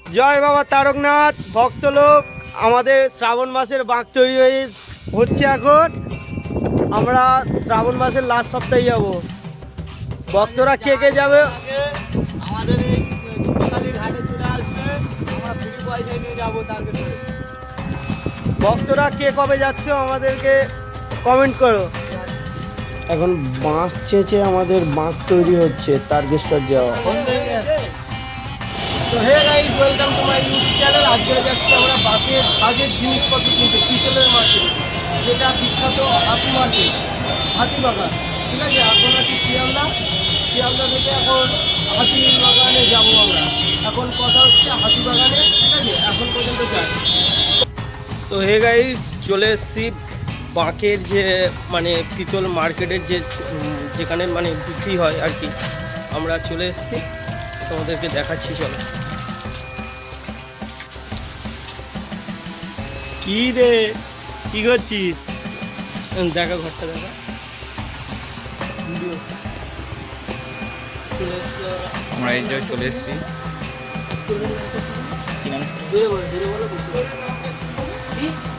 জয় বাবা তারকনাথ ভক্তলোক। আমাদের শ্রাবণ মাসের বাঁক তৈরি হচ্ছে এখন। আমরা শ্রাবণ মাসের লাস্ট সপ্তাহে যাব। ভক্তরা কে কে যাবে আমাদের এই ঘাটে চলে আসবে। আমরা ফ্রি পয়সা নিয়ে যাবো। ভক্তরা কে কবে যাচ্ছে আমাদেরকে কমেন্ট করো। এখন বাঁশ চেঁচে আমাদের বাঁক তৈরি হচ্ছে তারকেশ্বর যাওয়া। তো hey guys, welcome to my YouTube channel. আজকে যাচ্ছি আমরা বাঁকের সাজের জিনিসপত্র কিনতে পিতলের মার্কেট, যেটা বিখ্যাত হাতি মার্কেট, হাতিবাগান। ঠিক আছে, এখন আছি শিয়ালদা থেকে এখন হাতিবাগানে যাবো আমরা। এখন কথা হচ্ছে হাতিবাগানে, ঠিক আছে, এখন পর্যন্ত যাই। তো হে গাইস, চলে এসেছি বাঁকের যে মানে পিতল মার্কেটের যেখানে মানে বিক্রি হয় আর কি। আমরা চলে এসেছি, তোমাদেরকে দেখাচ্ছি। চলো। কি রে, কি করছিস? দেখা ঘরটা দেখা। আমরা এই জায়গায় চলে এসেছি।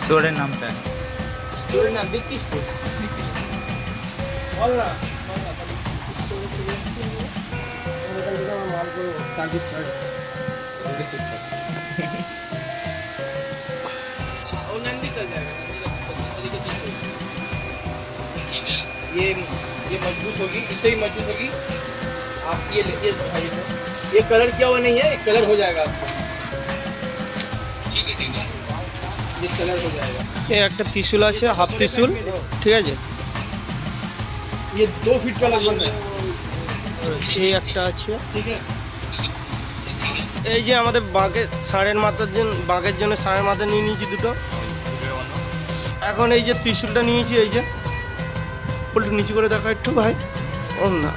স্টোরের নামটা স্টোরের নাম বিক্রি স্টোর। বল না। ये मजबूत होगी, इससे ही मजबूत होगी। आप ये लीजिए भाई, ये कलर किया हुआ नहीं है, कलर हो जाएगा आपको। ठीक है, ये कलर हो जाएगा। ये একটা ত্রিশূল আছে, হাফ ত্রিশূল, ঠিক আছে। ये 2 फीट का लगभग है। এই একটা আছে, ঠিক আছে। এই যে আমাদের বাঁকের ষাঁড়ের জন্য ষাঁড়ের মাথা নিয়ে নিয়েছি দুটো। এখন এই যে ত্রিশূলটা নিয়েছি, এই যে একটু নিচু করে দেখা একটু ভাই। ও না,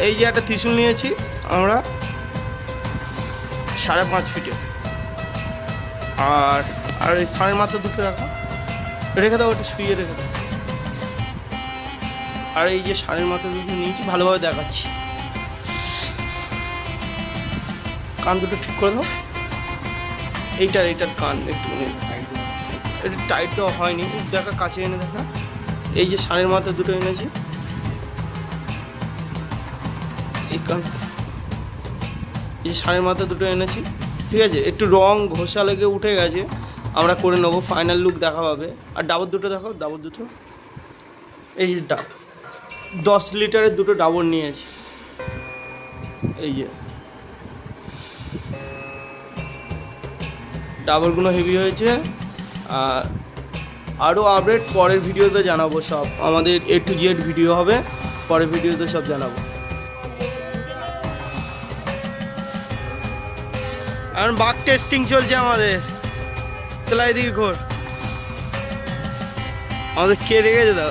এই যে একটা ত্রিশূল নিয়েছি আমরা 5.5 ফিটে। আর এই ষাঁড়ের মাথা দুটো রেখে দাও, ওটা শুয়ে রেখে দাও। আর এই যে ষাঁড়ের মাথা দুটো নিয়েছি, ভালোভাবে দেখাচ্ছি। কান দুটো ঠিক করে দাও। এইটার কান একটু এটা টাইট দেওয়া হয়নি, দেখা কাছে এনে দেখা। এই যে ষাঁড়ের মাথা দুটো এনেছি, এই যে ষাঁড়ের মাথা দুটো এনেছি, ঠিক আছে। একটু রং ঘষা লেগে উঠে গেছে, আমরা করে নেবো, ফাইনাল লুক দেখা পাবে। আর ডাবর দুটো দেখো, ডাবর দুটো এই যে 10 লিটারের দুটো ডাবর নিয়েছি। এই যে ডাবরগুলো হেভি হয়েছে। আর আরও আপডেট পরের ভিডিওতে জানাবো সব। আমাদের A to Z ভিডিও হবে, পরের ভিডিওতে সব জানাবো। এখন বাঘ টেস্টিং চলছে আমাদের। চলো এদিকে ঘোর, আমাদের কে রেখেছে দাও।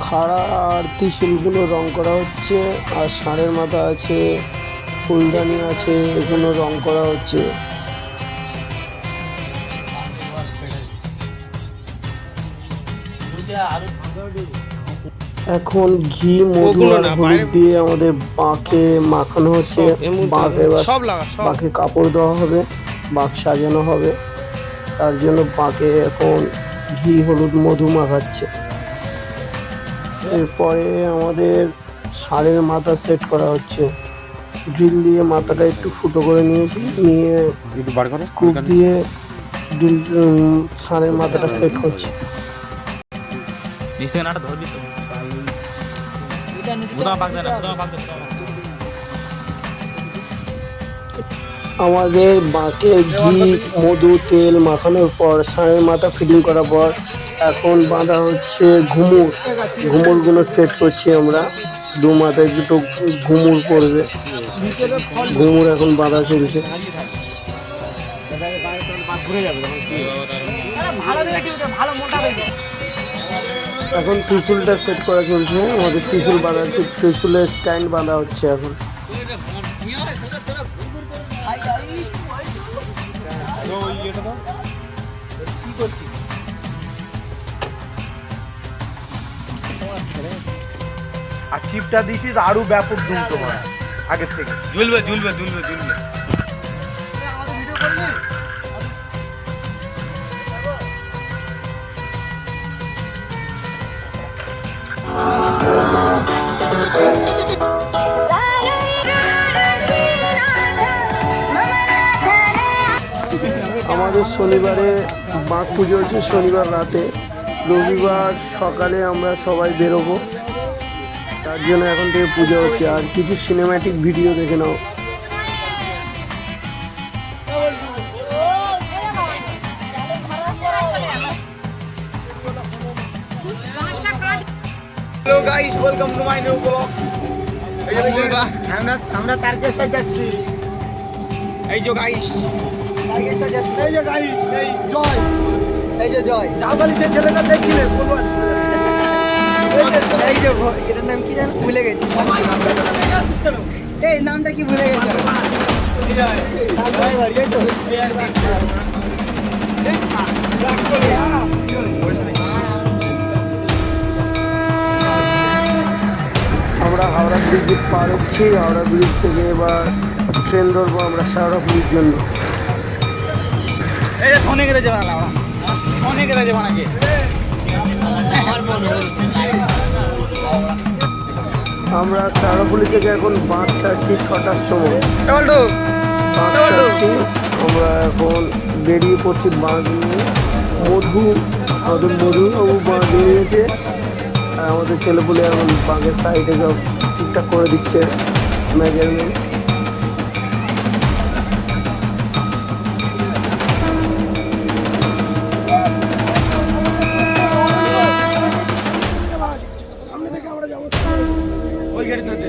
খাড়া আর ত্রিশূলগুলো রং করা হচ্ছে, আর ষাঁড়ের মাথা আছে, ফুলদানি আছে, এগুলো রং করা হচ্ছে। এখন ঘি, মধু আর হলুদ দিয়ে আমাদের বাঁকে মাখানো হচ্ছে। বাঁকে কাপড় দেওয়া হবে, বাঁক সাজানো হবে। তার জন্য বাঁকে এখন ঘি, হলুদ, মধু মাখাচ্ছে। এরপরে আমাদের ষাঁড়ের মাথা সেট করা হচ্ছে। ড্রিল দিয়ে মাথাটা একটু ফুটো করে নিয়েছি, নিয়ে স্ক্রুপ দিয়ে ষাঁড়ের মাথাটা সেট করছি। আমাদের বাঁকে ঘি, মধু, তেল মাখানোর পর ষাঁড়ের মাথা ফিটিং করার পর এখন বাঁধা হচ্ছে ঘুমুরগুলো সেট করছি আমরা। দু মাথায় দুটো ঘুমুর পড়বে, ঘুমুর এখন বাঁধা চলছে। এখন ত্রিশূলটা সেট করা চলছে, আমাদের ত্রিশূল বাঁধা হচ্ছে, ত্রিশূলের স্ট্যান্ড বাঁধা হচ্ছে এখন। আর চিপটা দিয়েছিস আরো ব্যাপক ধুম তোমার আগের থেকে। ঝুলবে ঝুলবে ঝুলবে ঝুলবে। আমাদের শনিবারে বাঁক পুজো হচ্ছে শনিবার রাতে, রবিবার সকালে আমরা সবাই বেরোবো, তার জন্য এখন থেকে পুজো হচ্ছে। আর কিছু সিনেম্যাটিক ভিডিও দেখে নাও। Hello guys, welcome to my new blog. আমরা টার্গেট যাচ্ছি। এই যে গাইস, এই যে গাইস, এই যে জয় জালবালি যে ছেলেটা দেখছিলে বলবো আছে। এই যে এটার নাম কি জানো? ভুলে গেছি। এই নামটা কি ভুলে গেছি? আমরা হাওড়া ব্রিজ পার হচ্ছি। হাওড়া ব্রিজ থেকে এবার ট্রেন ধরবো আমরা শেওড়াফুলির জন্য। এই যে ফোনে গেলে যাবা না, ফোনে গেলে যাবা নাকি? আমরা শেওড়াফুলি থেকে এখন বাস ছাড়ছি 6টার সময়। বাস ছাড়ছি, আমরা এখন বেরিয়ে পড়ছি বাঁধ নিয়ে। আমাদের মধুবাবু বাঁধ নিয়েছে, আর আমাদের ছেলেপুলে এখন বাঁধের সাইডে সব ঠিকঠাক করে দিচ্ছে মেজারমেন্ট। ওই গাড়িতে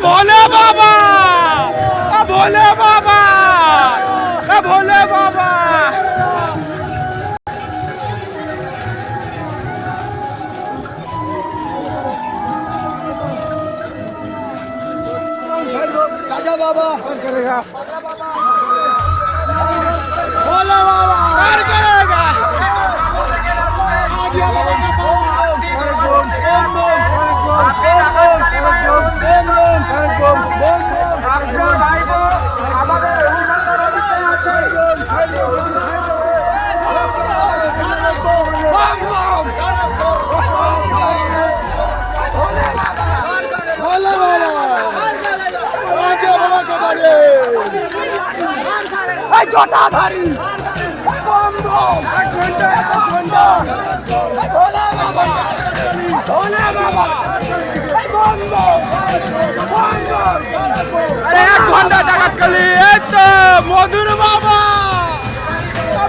भोले बाबा, भोले बाबा, भोले बाबा। राजा बाबा कर करेगा, भोले बाबा कर करेगा। জটাধারী अरे 1 ঘন্টা ডাকাত করলি, এই তো মধুর বাবা,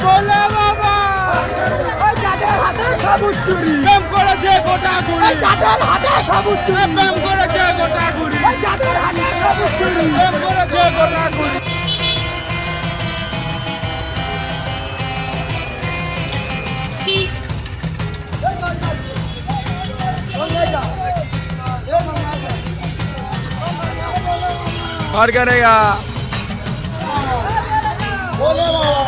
ভোলে বাবা। প্রেম করেছে গোটা ঘুরি, প্রেম করেছে গোটা ঘুরি, প্রেম করেছে গোটা ঘুরি। और करेगा भोले बाबा।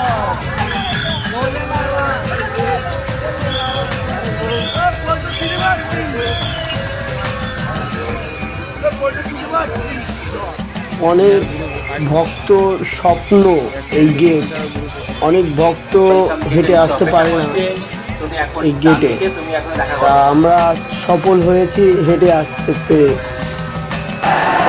অনেক ভক্ত স্বপ্ন এই গেট, অনেক ভক্ত হেঁটে আসতে পারে না এই গেটে, তা আমরা সফল হয়েছি হেঁটে আসতে পেরে।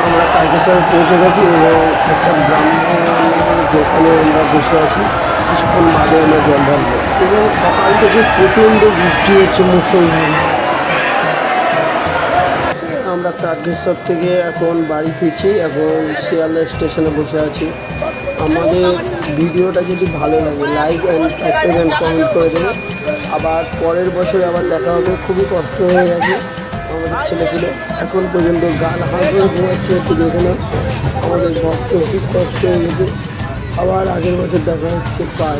আমরা তারকেশ্বর পৌঁছে গেছি এবং একটা ব্রাহ্মণের দোকানে আমরা বসে আছি, কিছুক্ষণ বাদে আমরা জল ঢালবো এবং সকাল থেকে প্রচণ্ড বৃষ্টি হচ্ছে মুষলধারে। আমরা তারকেশ্বর থেকে এখন বাড়ি ফিরছি, এখন শিয়ালদা স্টেশনে বসে আছি। আমাদের ভিডিওটা যদি ভালো লাগে like and subscribe and comment করে দেবে। আবার পরের বছরে আবার দেখা হবে। খুবই কষ্ট হয়ে গেছে আমাদের ছেলেপুলে, এখন পর্যন্ত গাল হাঁ করে ঘুমাচ্ছে, একটু দেখে না। আমাদের ভক্ত খুব কষ্ট হয়ে গেছে। আবার আগের বছর দেখা হচ্ছে, বাই।